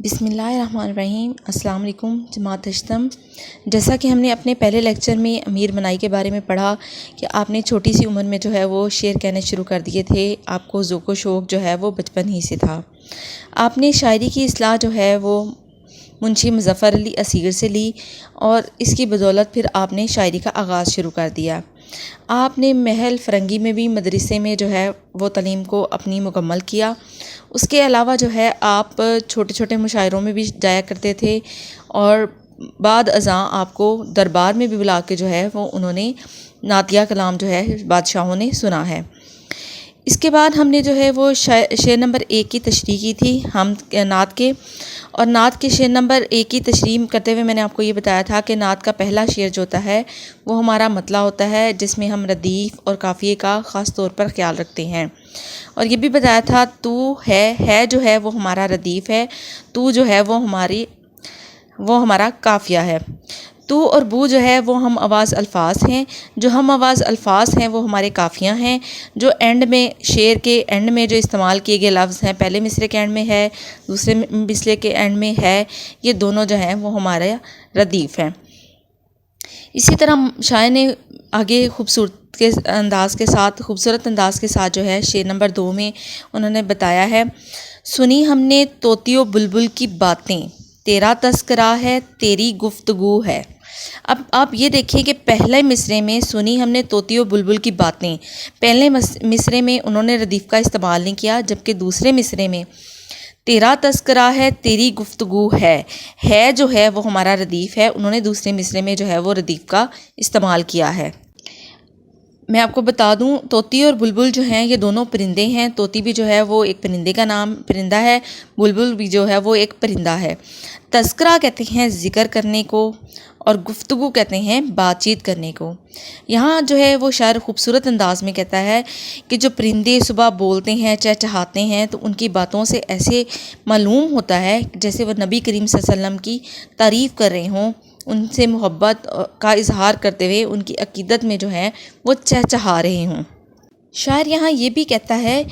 بسم اللہ الرحمن الرحیم۔ السلام علیکم جماعت اشتم۔ جیسا کہ ہم نے اپنے پہلے لیکچر میں امیر منائی کے بارے میں پڑھا کہ آپ نے چھوٹی سی عمر میں جو ہے وہ شعر کہنے شروع کر دیے تھے، آپ کو ذوق و شوق جو ہے وہ بچپن ہی سے تھا۔ آپ نے شاعری کی اصطلاح جو ہے وہ منشی مظفر علی اسیر سے لی اور اس کی بدولت پھر آپ نے شاعری کا آغاز شروع کر دیا۔ آپ نے محل فرنگی میں بھی مدرسے میں جو ہے وہ تعلیم کو اپنی مکمل کیا۔ اس کے علاوہ جو ہے آپ چھوٹے چھوٹے مشاعروں میں بھی جایا کرتے تھے اور بعد ازاں آپ کو دربار میں بھی بلا کے جو ہے وہ انہوں نے نعتیہ کلام جو ہے بادشاہوں نے سنا ہے۔ اس کے بعد ہم نے جو ہے وہ شعر نمبر 1 کی تشریح کی تھی ہم نعت کے، اور نعت کے شعر نمبر 1 کی تشریح کرتے ہوئے میں نے آپ کو یہ بتایا تھا کہ نعت کا پہلا شعر جو ہوتا ہے وہ ہمارا مطلع ہوتا ہے، جس میں ہم ردیف اور قافیے کا خاص طور پر خیال رکھتے ہیں، اور یہ بھی بتایا تھا تو ہے جو ہے وہ ہمارا ردیف ہے، تو جو ہے وہ ہمارا قافیہ ہے، تو اور بو جو ہے وہ ہم آواز الفاظ ہیں، جو ہم آواز الفاظ ہیں وہ ہمارے قافیہ ہیں، جو اینڈ میں شعر کے اینڈ میں جو استعمال کیے گئے لفظ ہیں، پہلے مصرعے کے اینڈ میں ہے، دوسرے مصرعے کے اینڈ میں ہے، یہ دونوں جو ہیں وہ ہمارے ردیف ہیں۔ اسی طرح شاعر نے آگے خوبصورت انداز کے ساتھ جو ہے شعر نمبر 2 میں انہوں نے بتایا ہے، سنی ہم نے طوطی و بلبل کی باتیں، تیرا تذکرہ ہے تیری گفتگو ہے۔ اب آپ یہ دیکھیں کہ پہلے مصرعے میں سنی ہم نے طوطی و بلبل کی باتیں، پہلے مصرعے میں انہوں نے ردیف کا استعمال نہیں کیا، جبکہ دوسرے مصرعے میں تیرا تذکرہ ہے تیری گفتگو ہے جو ہے وہ ہمارا ردیف ہے، انہوں نے دوسرے مصرعے میں جو ہے وہ ردیف کا استعمال کیا ہے۔ میں آپ کو بتا دوں طوطی اور بلبل جو ہیں یہ دونوں پرندے ہیں، طوطی بھی جو ہے وہ ایک پرندے کا نام پرندہ ہے، بلبل بھی جو ہے وہ ایک پرندہ ہے۔ تذکرہ کہتے ہیں ذکر کرنے کو اور گفتگو کہتے ہیں بات چیت کرنے کو۔ یہاں جو ہے وہ شاعر خوبصورت انداز میں کہتا ہے کہ جو پرندے صبح بولتے ہیں چہچہاتے ہیں تو ان کی باتوں سے ایسے معلوم ہوتا ہے جیسے وہ نبی کریم صلی اللہ علیہ وسلم کی تعریف کر رہے ہوں، ان سے محبت کا اظہار کرتے ہوئے ان کی عقیدت میں جو ہے وہ چہچہا رہے ہوں۔ شاعر یہاں یہ بھی کہتا ہے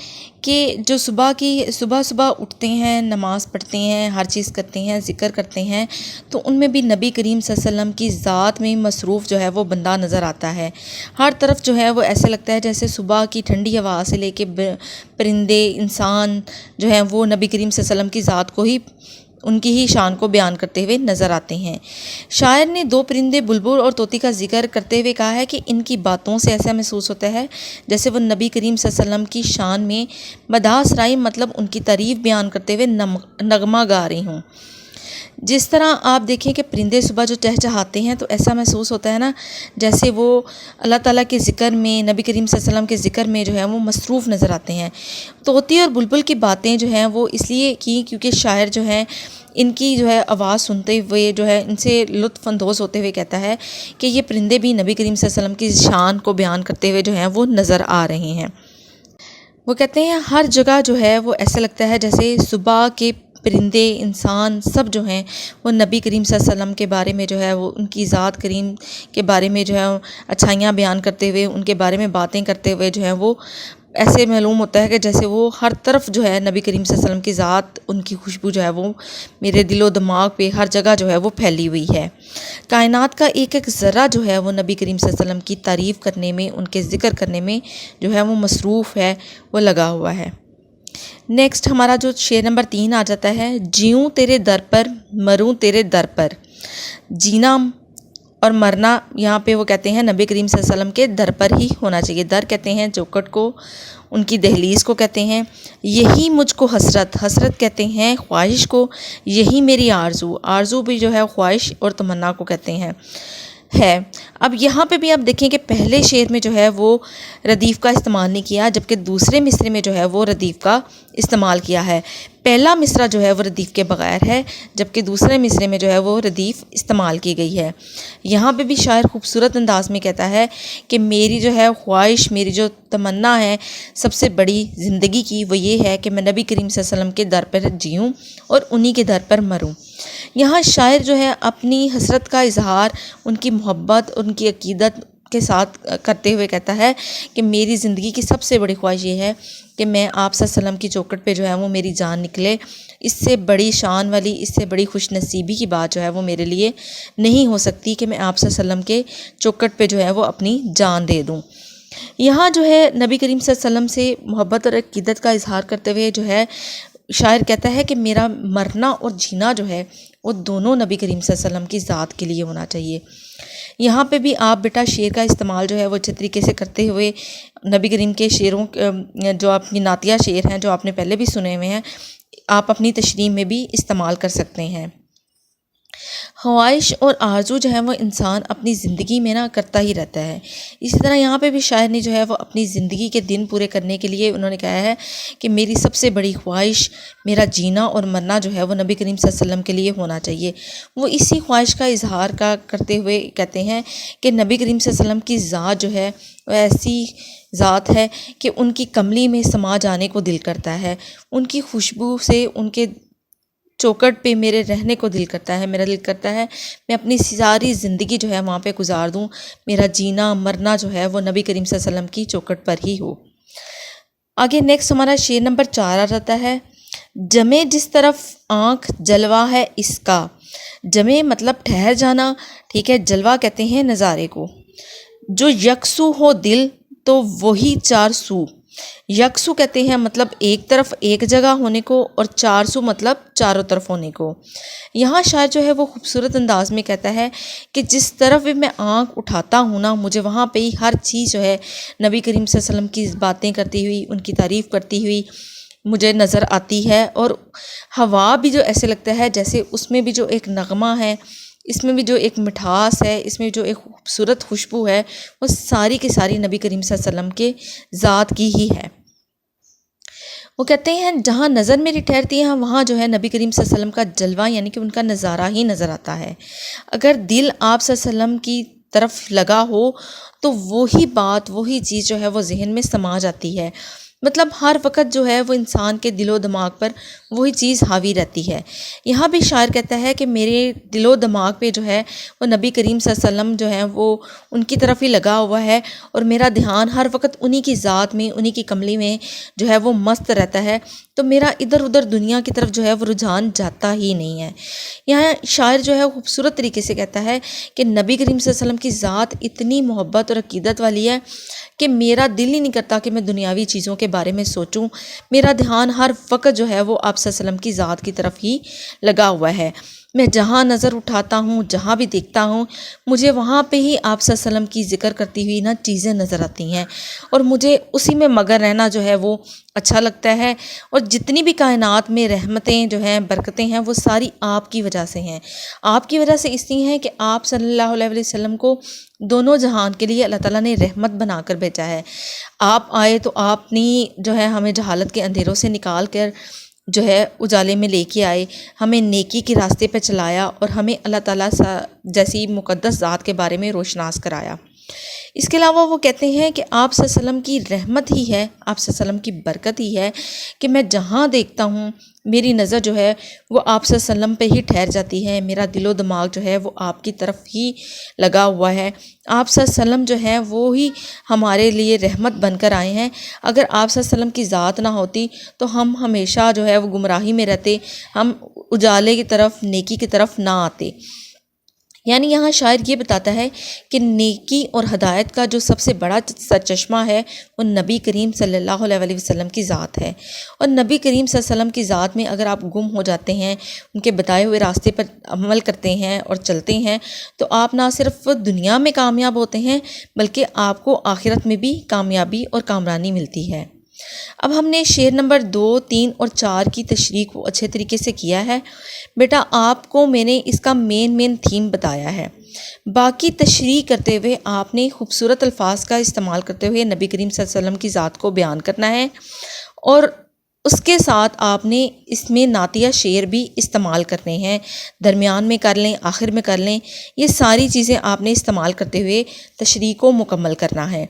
کہ جو صبح اٹھتے ہیں، نماز پڑھتے ہیں، ہر چیز کرتے ہیں، ذکر کرتے ہیں، تو ان میں بھی نبی کریم صلی اللہ علیہ وسلم کی ذات میں مصروف جو ہے وہ بندہ نظر آتا ہے۔ ہر طرف جو ہے وہ ایسے لگتا ہے جیسے صبح کی ٹھنڈی ہوا سے لے کے پرندے انسان جو ہیں وہ نبی کریم صلی اللہ علیہ وسلم کی ذات کو ہی، ان کی ہی شان کو بیان کرتے ہوئے نظر آتے ہیں۔ شاعر نے 2 پرندے بلبل اور طوطی کا ذکر کرتے ہوئے کہا ہے کہ ان کی باتوں سے ایسا محسوس ہوتا ہے جیسے وہ نبی کریم صلی اللہ علیہ وسلم کی شان میں مداح سرائی، مطلب ان کی تعریف بیان کرتے ہوئے نغمہ گا رہی ہوں۔ جس طرح آپ دیکھیں کہ پرندے صبح جو چہچہاتے ہیں تو ایسا محسوس ہوتا ہے نا جیسے وہ اللہ تعالیٰ کے ذکر میں، نبی کریم صلی اللہ علیہ وسلم کے ذکر میں جو ہے وہ مصروف نظر آتے ہیں۔ طوطی اور بلبل کی باتیں جو ہیں وہ اس لیے کی کیونکہ شاعر جو ہے ان کی جو ہے آواز سنتے ہوئے جو ہے ان سے لطف اندوز ہوتے ہوئے کہتا ہے کہ یہ پرندے بھی نبی کریم صلی اللہ علیہ وسلم کی شان کو بیان کرتے ہوئے جو ہیں وہ نظر آ رہے ہیں۔ وہ کہتے ہیں ہر جگہ جو ہے وہ ایسا لگتا ہے جیسے صبح کے پرندے انسان سب جو ہیں وہ نبی کریم صلی اللہ علیہ وسلم کے بارے میں جو ہے وہ ان کی ذات کریم کے بارے میں جو ہے اچھائیاں بیان کرتے ہوئے، ان کے بارے میں باتیں کرتے ہوئے جو ہیں وہ ایسے معلوم ہوتا ہے کہ جیسے وہ ہر طرف جو ہے نبی کریم صلی اللہ علیہ وسلم کی ذات، ان کی خوشبو جو ہے وہ میرے دل و دماغ پہ ہر جگہ جو ہے وہ پھیلی ہوئی ہے۔ کائنات کا ایک ایک ذرہ جو ہے وہ نبی کریم صلی اللہ علیہ وسلم کی تعریف کرنے میں، ان کے ذکر کرنے میں جو ہے وہ مصروف ہے، وہ لگا ہوا ہے۔ نیکسٹ ہمارا جو شعر نمبر 3 آ جاتا ہے، جیوں تیرے در پر مروں تیرے در پر۔ جینا اور مرنا یہاں پہ وہ کہتے ہیں نبی کریم صلی اللہ علیہ وسلم کے در پر ہی ہونا چاہیے۔ در کہتے ہیں چوکٹ کو، ان کی دہلیز کو کہتے ہیں۔ یہی مجھ کو حسرت کہتے ہیں خواہش کو، یہی میری آرزو بھی جو ہے خواہش اور تمنا کو کہتے ہیں ہے۔ اب یہاں پہ بھی آپ دیکھیں کہ پہلے شعر میں جو ہے وہ ردیف کا استعمال نہیں کیا، جبکہ دوسرے مصرعے میں جو ہے وہ ردیف کا استعمال کیا ہے۔ پہلا مصرعہ جو ہے وہ ردیف کے بغیر ہے، جبکہ دوسرے مصرعے میں جو ہے وہ ردیف استعمال کی گئی ہے۔ یہاں پہ بھی شاعر خوبصورت انداز میں کہتا ہے کہ میری جو ہے خواہش، میری جو تمنا ہے سب سے بڑی زندگی کی، وہ یہ ہے کہ میں نبی کریم صلی اللہ علیہ وسلم کے در پر جیوں اور انہی کے در پر مروں۔ یہاں شاعر جو ہے اپنی حسرت کا اظہار، ان کی محبت، ان کی عقیدت کے ساتھ کرتے ہوئے کہتا ہے کہ میری زندگی کی سب سے بڑی خواہش یہ ہے کہ میں آپ صلی اللہ علیہ وسلم کی چوکھٹ پہ جو ہے وہ میری جان نکلے۔ اس سے بڑی شان والی، اس سے بڑی خوش نصیبی کی بات جو ہے وہ میرے لیے نہیں ہو سکتی کہ میں آپ صلی اللہ علیہ وسلم کے چوکھٹ پہ جو ہے وہ اپنی جان دے دوں۔ یہاں جو ہے نبی کریم صلی اللہ علیہ وسلم سے محبت اور عقیدت کا اظہار کرتے ہوئے جو ہے شاعر کہتا ہے کہ میرا مرنا اور جینا جو ہے وہ دونوں نبی کریم صلی اللہ علیہ وسلم کی ذات کے لیے ہونا چاہیے۔ یہاں پہ بھی آپ بیٹا شعر کا استعمال جو ہے وہ اچھے طریقے سے کرتے ہوئے نبی کریم کے شعروں جو اپنی نعتیہ شعر ہیں جو آپ نے پہلے بھی سنے ہوئے ہیں، آپ اپنی تشریح میں بھی استعمال کر سکتے ہیں۔ خواہش اور آرزو جو ہے وہ انسان اپنی زندگی میں کرتا ہی رہتا ہے۔ اسی طرح یہاں پہ بھی شاعر نے جو ہے وہ اپنی زندگی کے دن پورے کرنے کے لیے انہوں نے کہا ہے کہ میری سب سے بڑی خواہش، میرا جینا اور مرنا جو ہے وہ نبی کریم صلی اللہ علیہ وسلم کے لیے ہونا چاہیے۔ وہ اسی خواہش کا اظہار کرتے ہوئے کہتے ہیں کہ نبی کریم صلی اللہ علیہ وسلم کی ذات جو ہے وہ ایسی ذات ہے کہ ان کی کملی میں سما جانے کو دل کرتا ہے، ان کی خوشبو سے ان کے چوکٹ پہ میرے رہنے کو دل کرتا ہے، میرا دل کرتا ہے میں اپنی ساری زندگی جو ہے وہاں پہ گزار دوں، میرا جینا مرنا جو ہے وہ نبی کریم صلی اللہ علیہ وسلم کی چوکٹ پر ہی ہو۔ آگے نیکسٹ ہمارا شعر نمبر 4 آ جاتا ہے، جمے جس طرف آنکھ جلوہ ہے اس کا۔ جمے مطلب ٹھہر جانا، ٹھیک ہے، جلوہ کہتے ہیں نظارے کو۔ جو یکسو ہو دل تو وہی چار سو۔ یکسو کہتے ہیں مطلب ایک طرف ایک جگہ ہونے کو، اور چار سو مطلب چاروں طرف ہونے کو۔ یہاں شاعر جو ہے وہ خوبصورت انداز میں کہتا ہے کہ جس طرف بھی میں آنکھ اٹھاتا ہوں نا، مجھے وہاں پہ ہی ہر چیز جو ہے نبی کریم صلی اللہ علیہ وسلم کی باتیں کرتی ہوئی، ان کی تعریف کرتی ہوئی مجھے نظر آتی ہے، اور ہوا بھی جو ایسے لگتا ہے جیسے اس میں بھی جو ایک نغمہ ہے، اس میں بھی جو ایک مٹھاس ہے، اس میں جو ایک خوبصورت خوشبو ہے، وہ ساری کی ساری نبی کریم صلی اللہ علیہ وسلم کے ذات کی ہی ہے۔ وہ کہتے ہیں جہاں نظر میری ٹھہرتی ہے وہاں جو ہے نبی کریم صلی اللہ علیہ وسلم کا جلوہ یعنی کہ ان کا نظارہ ہی نظر آتا ہے۔ اگر دل آپ صلی اللہ علیہ وسلم کی طرف لگا ہو تو وہی بات، وہی چیز جو ہے وہ ذہن میں سما جاتی ہے، مطلب ہر وقت جو ہے وہ انسان کے دل و دماغ پر وہی چیز حاوی رہتی ہے۔ یہاں بھی شاعر کہتا ہے کہ میرے دل و دماغ پہ جو ہے وہ نبی کریم صلی اللہ علیہ وسلم جو ہے وہ ان کی طرف ہی لگا ہوا ہے، اور میرا دھیان ہر وقت انہی کی ذات میں، انہی کی کملی میں جو ہے وہ مست رہتا ہے، تو میرا ادھر ادھر دنیا کی طرف جو ہے وہ رجحان جاتا ہی نہیں ہے۔ یہاں شاعر جو ہے خوبصورت طریقے سے کہتا ہے کہ نبی کریم صلی اللہ علیہ وسلم کی ذات اتنی محبت اور عقیدت والی ہے کہ میرا دل ہی نہیں کرتا کہ میں دنیاوی چیزوں کے بارے میں سوچوں، میرا دھیان ہر وقت جو ہے وہ آپ صلی اللہ علیہ وسلم کی ذات کی طرف ہی لگا ہوا ہے۔ میں جہاں نظر اٹھاتا ہوں، جہاں بھی دیکھتا ہوں، مجھے وہاں پہ ہی آپ صلی اللہ علیہ وسلم کی ذکر کرتی ہوئی چیزیں نظر آتی ہیں، اور مجھے اسی میں مگن رہنا جو ہے وہ اچھا لگتا ہے۔ اور جتنی بھی کائنات میں رحمتیں جو ہیں، برکتیں ہیں، وہ ساری آپ کی وجہ سے ہیں۔ آپ کی وجہ سے اس لیے ہیں کہ آپ صلی اللہ علیہ وسلم کو دونوں جہان کے لیے اللہ تعالیٰ نے رحمت بنا کر بھیجا ہے۔ آپ آئے تو آپ نے جو ہے ہمیں جہالت کے اندھیروں سے نکال کر جو ہے اجالے میں لے کے آئے، ہمیں نیکی کے راستے پہ چلایا، اور ہمیں اللہ تعالیٰ جیسی مقدس ذات کے بارے میں روشناس کرایا۔ اس کے علاوہ وہ کہتے ہیں کہ آپ صلی اللہ علیہ وسلم کی رحمت ہی ہے، آپ صلی اللہ علیہ وسلم کی برکت ہی ہے کہ میں جہاں دیکھتا ہوں میری نظر جو ہے وہ آپ صلی اللہ علیہ وسلم پہ ہی ٹھہر جاتی ہے، میرا دل و دماغ جو ہے وہ آپ کی طرف ہی لگا ہوا ہے۔ آپ صلی اللہ علیہ وسلم جو ہے وہ ہی ہمارے لیے رحمت بن کر آئے ہیں۔ اگر آپ صلی اللہ علیہ وسلم کی ذات نہ ہوتی تو ہم ہمیشہ جو ہے وہ گمراہی میں رہتے، ہم اجالے کی طرف، نیکی کی طرف نہ آتے۔ یعنی یہاں شاعر یہ بتاتا ہے کہ نیکی اور ہدایت کا جو سب سے بڑا سرچشمہ ہے وہ نبی کریم صلی اللہ علیہ وسلم کی ذات ہے، اور نبی کریم صلی اللہ علیہ وسلم کی ذات میں اگر آپ گم ہو جاتے ہیں، ان کے بتائے ہوئے راستے پر عمل کرتے ہیں اور چلتے ہیں، تو آپ نہ صرف دنیا میں کامیاب ہوتے ہیں بلکہ آپ کو آخرت میں بھی کامیابی اور کامرانی ملتی ہے۔ اب ہم نے شعر نمبر 2، 3 اور 4 کی تشریح کو اچھے طریقے سے کیا ہے۔ بیٹا آپ کو میں نے اس کا مین تھیم بتایا ہے، باقی تشریح کرتے ہوئے آپ نے خوبصورت الفاظ کا استعمال کرتے ہوئے نبی کریم صلی اللہ علیہ وسلم کی ذات کو بیان کرنا ہے، اور اس کے ساتھ آپ نے اس میں نعتیہ شعر بھی استعمال کرنے ہیں، درمیان میں کر لیں، آخر میں کر لیں، یہ ساری چیزیں آپ نے استعمال کرتے ہوئے تشریح کو مکمل کرنا ہے۔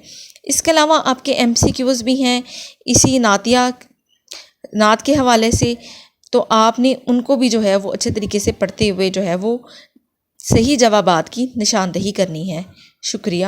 اس کے علاوہ آپ کے MCQs بھی ہیں اسی نعت کے حوالے سے، تو آپ نے ان کو بھی جو ہے وہ اچھے طریقے سے پڑھتے ہوئے جو ہے وہ صحیح جوابات کی نشاندہی کرنی ہے۔ شکریہ۔